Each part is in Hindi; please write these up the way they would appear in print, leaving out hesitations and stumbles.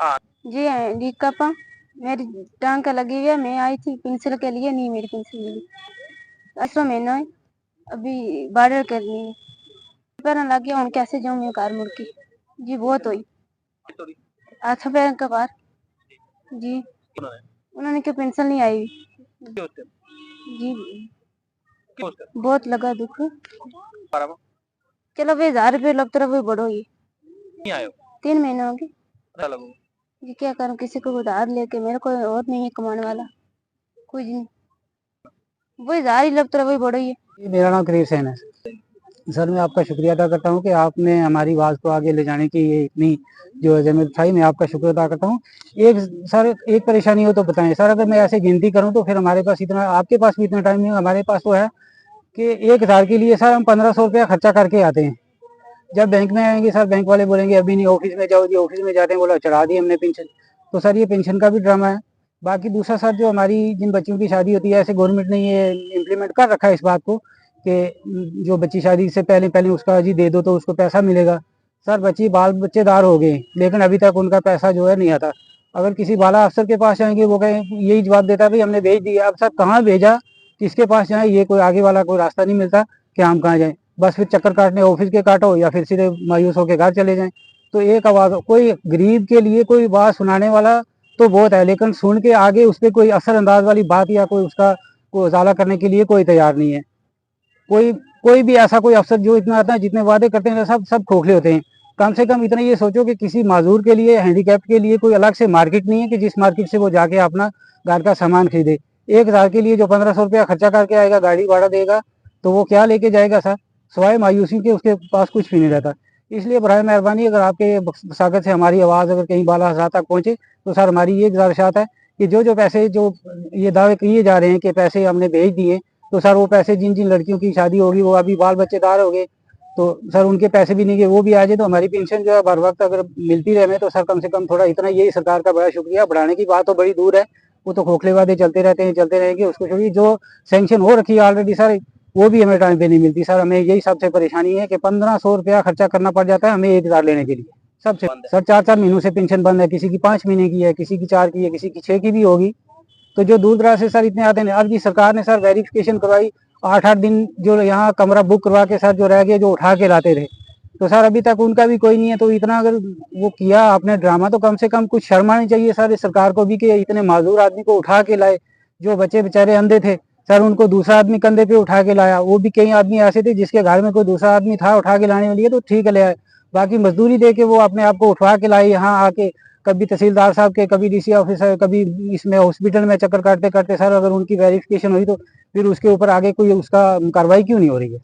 हाँ। जी लीकापा मेरी टांग का लगी हुई है। मैं आई थी पेंसिल के लिए, नहीं मेरी पेंसिल मिली। 8वां महीना है, अभी बार्डर करनी है। पैर लग गया, हूँ कैसे जाऊँ मैं घर मुड़ के। जी बहुत हुई। थोड़ी हाथ पैर का बार। जी उन्होंने उन्होंने क्यों पेंसिल नहीं आई। क्यों होते जी क्यों होते बहुत लगा दुख। बारह में चलो वे 1000 रुपये लगता रहा, वो बड़ो ही नहीं आए हो 3 महीने हो गए। पता लगो जी क्या करूँ, किसी को उधार लेके, मेरे को और नहीं है कमाने वाला कुछ नहीं। वही 1000 ही लगता रहा, वही बड़ो ही है। जी, मेरा नाम करीर सैन है। सर मैं आपका शुक्रिया अदा करता हूँ कि आपने हमारी आवाज़ को आगे ले जाने की ये इतनी जो ज़हमत उठाई, मैं आपका शुक्र अदा करता हूँ। एक सर एक परेशानी हो तो बताएं सर, अगर मैं ऐसे गिनती करूँ तो फिर हमारे पास इतना, आपके पास भी इतना टाइम नहीं है, हमारे पास तो है कि 1000 के लिए सर हम 1500 रुपया खर्चा करके आते हैं। जब बैंक में आएंगे सर, बैंक वाले बोलेंगे अभी नहीं, ऑफिस में जाओ जी। ऑफिस में जाते हैं, बोला चढ़ा दी हमने पेंशन। तो सर ये पेंशन का भी ड्रामा है। बाकी दूसरा सर, जो हमारी जिन बच्चियों की शादी होती है, ऐसे गवर्नमेंट ने ये इम्प्लीमेंट कर रखा है इस बात को कि जो बच्ची शादी से पहले पहले उसका जी दे दो तो उसको पैसा मिलेगा। सर बच्ची बाल बच्चेदार हो गए, लेकिन अभी तक उनका पैसा जो है नहीं आता। अगर किसी बाला अफसर के पास जाएंगे, वो कहें यही जवाब देता है भाई हमने भेज दिया। अब सर कहाँ भेजा, किसके पास जाए, ये कोई आगे वाला कोई रास्ता नहीं मिलता कि हम कहाँ जाएं। बस फिर चक्कर काटने ऑफिस के काटो या फिर सीधे मायूस होकर घर चले जाएं। तो एक आवाज, कोई गरीब के लिए कोई बात सुनाने वाला तो बहुत है, लेकिन सुन के आगे उस पर कोई असर अंदाज वाली बात या कोई उसका को उजाला करने के लिए कोई तैयार नहीं है। कोई कोई भी ऐसा कोई अफसर जो इतना आता है, जितने वादे करते हैं सब सब खोखले होते हैं। कम से कम इतना ये सोचो कि किसी माजूर के लिए, हैंडीकैप के लिए कोई अलग से मार्केट नहीं है कि जिस मार्केट से वो जाके अपना घर का सामान खरीदे। 1000 के लिए जो 1500 रुपया खर्चा करके आएगा, गाड़ी भाड़ा देगा, तो वो क्या लेके जाएगा सर, सवाए मायूसी के उसके पास कुछ भी नहीं रहता। इसलिए बराए मेहरबानी, अगर आपके सागत से हमारी आवाज़ अगर कहीं बाला हजरात तक पहुंचे, तो सर हमारी ये गुजारिशात है कि जो पैसे, जो ये दावे किए जा रहे हैं कि पैसे हमने भेज दिए, तो सर वो पैसे जिन जिन लड़कियों की शादी होगी, वो अभी बाल बच्चेदार हो गए, तो सर उनके पैसे भी नहीं गए, वो भी आ जाए तो हमारी पेंशन जो है बर वक्त अगर मिलती रहे, तो सर कम से कम थोड़ा इतना, यही सरकार का बड़ा शुक्रिया। बढ़ाने की बात तो बड़ी दूर है, वो तो खोखले वादे चलते रहते हैं, चलते रहेंगे, उसको छोड़िए। जो सैंक्शन हो रखी है ऑलरेडी सर, वो भी हमें टाइम पे नहीं मिलती। सर हमें यही सबसे परेशानी है कि 1500 रुपया खर्चा करना पड़ जाता है हमें 1000 लेने के लिए सबसे। बंद है सर 4-4 महीनों से पेंशन बंद है, किसी की 5 महीने की है, किसी की 4 की है, किसी की 6 की भी होगी। तो जो दूर दराज से सर इतने आते हैं, अब जी सरकार ने सर वेरिफिकेशन करवाई, 8-8 दिन जो यहाँ कमरा बुक करवा के सर जो रह गए, जो उठा के लाते थे, तो सर अभी तक उनका भी कोई नहीं है। तो इतना अगर वो किया आपने ड्रामा, तो कम से कम कुछ शर्म आनी चाहिए सर इस सरकार को भी कि इतने माजूर आदमी को उठा के लाए। जो बच्चे बेचारे अंधे थे सर, उनको दूसरा आदमी कंधे पे उठा के लाया। वो भी कई आदमी ऐसे थे जिसके घर में कोई दूसरा आदमी था उठा के लाने के लिए, तो ठीक है ले आए। बाकी मजदूरी दे के वो अपने आप को उठवा के लाए यहाँ आके, कभी तहसीलदार साहब के, कभी डीसी ऑफिसर, कभी इसमें हॉस्पिटल में चक्कर काटते काटते सर, अगर उनकी वेरिफिकेशन हुई तो फिर उसके ऊपर आगे कोई उसका कार्रवाई क्यों नहीं हो रही है।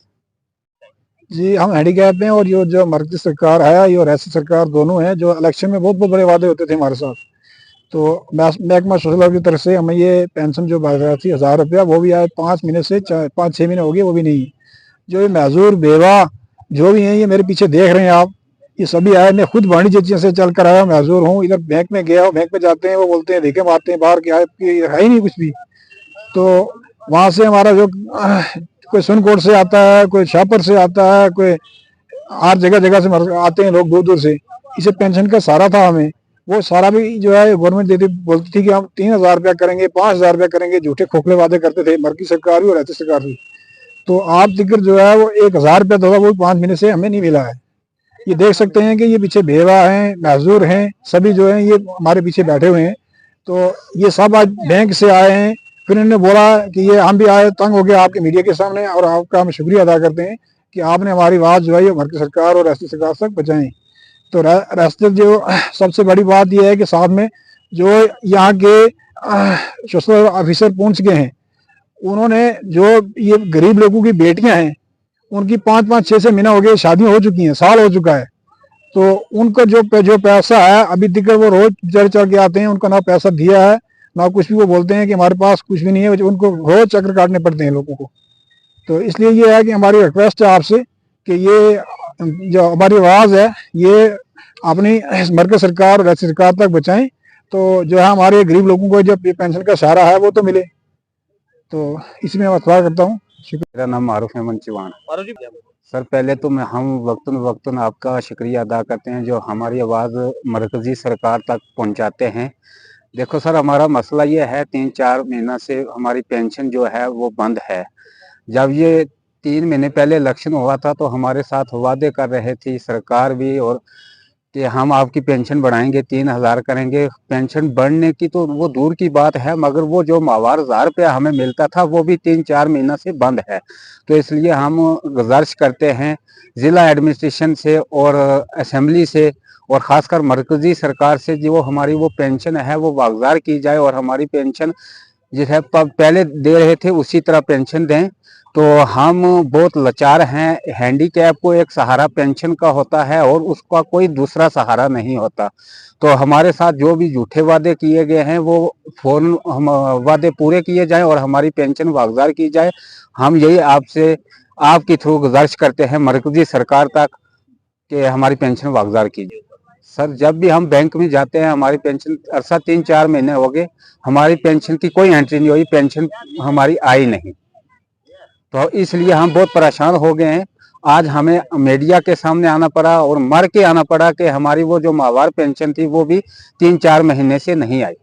जी हम हैंडीकैप में, और ये जो मर्कजी सरकार है ये और ऐसी सरकार दोनों है, जो इलेक्शन में बहुत बहुत बड़े वादे होते थे हमारे साथ। तो महकमा सोशल की तरफ से हमें ये पेंशन जो बढ़ रहा थी 1000 रुपया, वो भी आए 5 महीने से 5-6 महीने हो गए, वो भी नहीं। जो ये महजूर बेवा जो भी है, ये मेरे पीछे देख रहे हैं आप, ये सभी आए। मैं खुद वाणिज्य से चल कर आया, महजूर हूँ। इधर बैंक में गया हूँ, बैंक में जाते हैं, वो बोलते हैं देखे मारते हैं बाहर, क्या है ही नहीं कुछ भी। तो वहां से हमारा जो कोई सुनकोट से आता है, कोई शाहपुर से आता है, कोई हर जगह जगह से आते हैं लोग दूर दूर से। इसे पेंशन का सारा था हमें, वो सारा भी जो है गवर्नमेंट देती, बोलती थी कि हम 3000 रुपया करेंगे, 5000 रुपया करेंगे, झूठे खोखले वादे करते थे, मर्की सरकार भी और ऐसी सरकार भी। तो आप जिक्र जो है वो 1000 रुपया था, वो 5 महीने से हमें नहीं मिला है। ये देख सकते हैं कि ये पीछे बेवा हैं, महजूर हैं, सभी जो हैं ये हमारे पीछे बैठे हुए हैं। तो ये सब आज बैंक से आए हैं, फिर इन्होंने बोला कि ये हम भी आए, तंग हो गए आपके मीडिया के सामने, और आपका हम शुक्रिया अदा करते हैं कि आपने हमारी आवाज़ जो है ये भारत सरकार और ऐसी सरकार तक पहुँचाई। तो रास्ते जो सबसे बड़ी बात यह है कि साथ में जो यहाँ के सोशल ऑफिसर पहुँच गए हैं, उन्होंने जो ये गरीब लोगों की बेटियां हैं, उनकी 5-5, 6 महीना हो गए, शादियां हो चुकी हैं, साल हो चुका है। तो उनका जो पैसा है अभी तक, वो रोज चढ़ चढ़ के आते हैं, उनका ना पैसा दिया है ना कुछ भी। वो बोलते हैं कि हमारे पास कुछ भी नहीं है, उनको रोज चक्कर काटने पड़ते हैं लोगों को। तो इसलिए ये है कि हमारी रिक्वेस्ट है आपसे कि ये जो हमारी आवाज़ है ये अपनी मरकज सरकार और राज्य सरकार तक बचाएं, तो जो है हमारे गरीब लोगों को जो पेंशन का सहारा है वो तो मिले। तो इसमें मैं अथवा करता हूँ। मेरा नाम मारूफ अहमद चौहान। मारो जी। सर पहले तो हम वक्तन वक्तन आपका शुक्रिया अदा करते हैं जो हमारी आवाज़ मरकज़ी सरकार तक पहुंचाते हैं। देखो सर, हमारा मसला ये है 3-4 महीना से हमारी पेंशन जो है वो बंद है। जब ये 3 महीने पहले इलेक्शन हुआ था तो हमारे साथ वादे कर रहे थी सरकार भी, और कि हम आपकी पेंशन बढ़ाएंगे, 3000 करेंगे। पेंशन बढ़ने की तो वो दूर की बात है, मगर वो जो माहवार 1000 रुपया हमें मिलता था वो भी 3-4 महीना से बंद है। तो इसलिए हम गुजारिश करते हैं ज़िला एडमिनिस्ट्रेशन से और असेंबली से और ख़ासकर मरकज़ी सरकार से, जो हमारी वो पेंशन है वो वागुज़ार की जाए और हमारी पेंशन जिसे पहले दे रहे थे उसी तरह पेंशन दें। तो हम बहुत लाचार हैं। हैंडीकैप को एक सहारा पेंशन का होता है और उसका कोई दूसरा सहारा नहीं होता। तो हमारे साथ जो भी झूठे वादे किए गए हैं वो फौरन हम वादे पूरे किए जाएं और हमारी पेंशन वागुज़ार की जाए। हम यही आपसे आपके थ्रू गुजारिश करते हैं मरकज़ी सरकार तक कि हमारी पेंशन वागुज़ार कीजिए। सर जब भी हम बैंक में जाते हैं हमारी पेंशन अरसा 3-4 महीने हो गए, हमारी पेंशन की कोई एंट्री नहीं हुई, पेंशन हमारी आई नहीं। तो इसलिए हम बहुत परेशान हो गए हैं। आज हमें मीडिया के सामने आना पड़ा और मर के आना पड़ा कि हमारी वो जो माहवार पेंशन थी वो भी 3-4 महीने से नहीं आई।